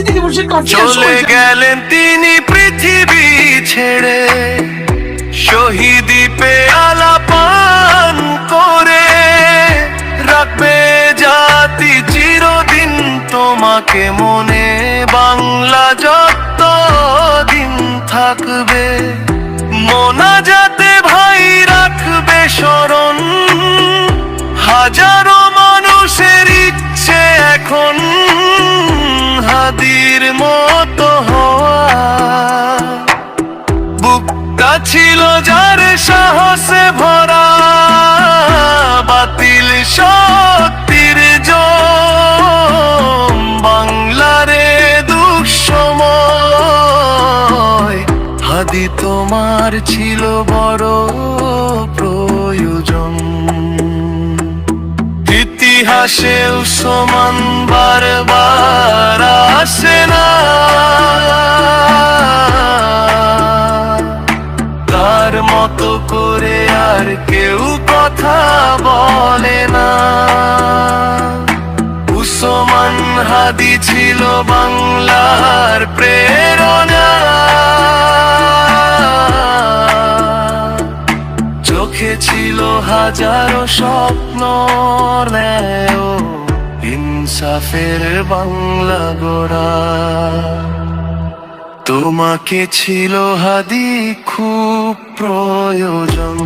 শহীদ দিবসের চলে গেলেন তিনি পৃথিবী ছেড়ে, শহীদি পেয়ালা পান করে। রাখবে জাতি চিরদিন তোমাকে মনে, বাংলা যত দিন থাকবে। মোনাজাতে ভাই রাখবে স্মরণ, হাজারো মানুষের ইচ্ছে এখন হাদির মতো হওয়া। বুকটা ছিল যার সাহসে ভরা, বাতিল শক্তির জম বাংলারে দুঃসময়। হাদি তোমার ছিল বড় প্রয়োজন। ইতিহাসে উসমান বারবার আসে না, তার মতো করে আর কেউ কথা বলে না। উসমান হাদি ছিল বাংলার প্রেরণা, চোখে ছিল হাজারো স্বপ্ন, ইনসাফের বাংলা গড়া। তোমাকে ছিল হাদি খুব প্রয়োজন।